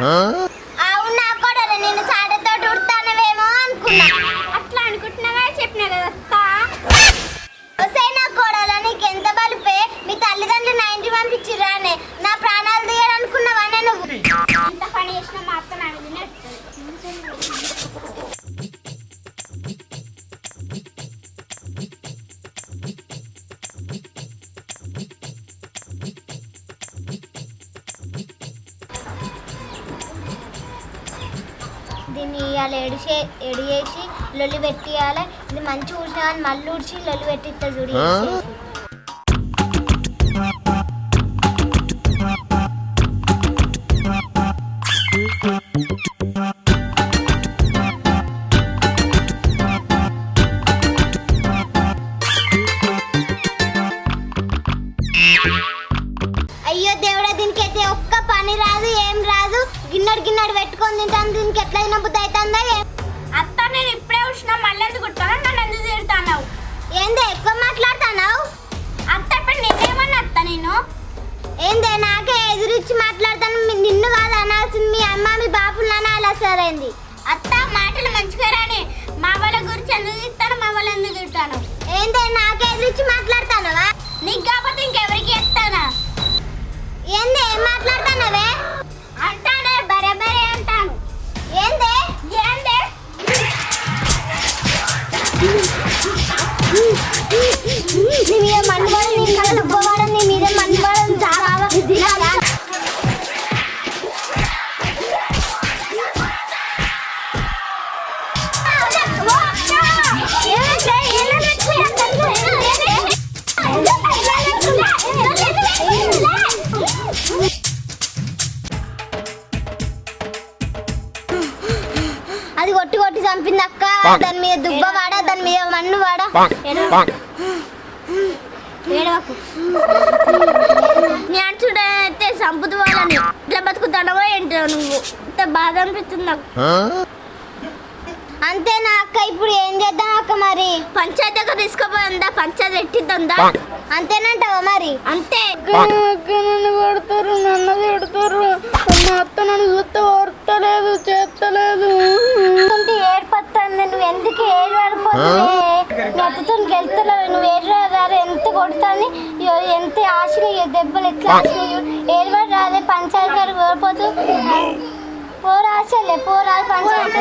అవునా కోడలు నేను సాడతో ఉడతానవేమో అనుకున్నా. అట్లా అనుకుంటున్నావా చెప్పినా కదా నా కోడలు నీకు ఎంత బలిపే. మీ తల్లిదండ్రులు 90 పంపించిరానే నా ప్రాణాలు తీయాలనుకున్నావా? నువ్వు ఎంత పని చేసినా మా అత్త నాకు దీన్ని ఇవాళ ఎడి చేసి లొల్లి పెట్టియాలి. ఇది మంచి ఊడ్చినా కానీ మళ్ళీ ఊడ్చి లొల్లి పెట్టిస్తా చూడి. అయ్యో దేవుడా దీనికి అయితే ఒక్క పని రాదు ఏం రాదు. గిన్నెడు పెట్టుకొని తింటాను. దీనికి ఎట్లా తినబుద్ధి అవుతుందా? అత్త నేను ఇప్పుడే వచ్చినా మళ్ళీ ఎందుకు కుట్టాను? నన్ను ఎందుకు తిడతాను? ఏందే ఎక్కువ మాట్లాడుతున్నావు? అత్త ఇప్పుడు నేనేమన్నా అత్త నేను ఏందే నాకే ఎదురిచ్చి మాట్లాడతాను. నిన్ను కాదు అనాల్సింది మీ అమ్మ మీ బాపులు అనాలి. సరైంది అత్త మాటలు మంచిగా రాని. మా వాళ్ళ గురించి ఎందుకు తిట్టాను? మా వాళ్ళు ఎందుకు తిట్టాను? ఏందే నాకే ఎదురిచ్చి మాట్లాడతానవా? నీకు కాకపోతే ఇంకెవరికి చెప్తానా? ఏందే ఏం మాట్లాడతానవే? అంటానే బరే అంటాను. ఏందే ఏందే నీ మీద మన్నువాడు నీ కళ్ళు ఉబ్బవాడు. నీ మీద మన్నువాడు చాలా అది కొట్టి చంపింది అక్క. దాని మీద దుబ్బ వాడా దాని మీద మన్ను వాడా. నేను చూడైతే సంపుతు వాళ్ళని ఇట్లా బతుకుతాడవో ఏంటో నువ్వు. ఇంత బాధ అనిపిస్తుంది నాకు. అంతేనా అక్క? ఇప్పుడు ఏం చేద్దాం అక్క? మరి పంచాయతీ దగ్గర తీసుకోపోయిందా? పంచాయతీ పెట్టిద్దా? అంతేనంటావా? మరి అంతే. నన్ను కొడతారు, నన్ను తిడతారు. మా అత్త నన్ను చూస్తే ఓర్తలేదు, చేస్తలేదు. ఏడిపోతాను. నువ్వు ఎందుకు ఏడిపడిపోతుంది? మీ అత్తతో వెళ్తలేవు. నువ్వు ఏడు ఎంత కొడుతుంది. ఎంత ఆశగా దెబ్బలు ఎట్లా ఏడుపడి రాదే. పంచాయతీ గారు కోల్పోతూ పోరాసలే పోరాదు పంచాయతీ.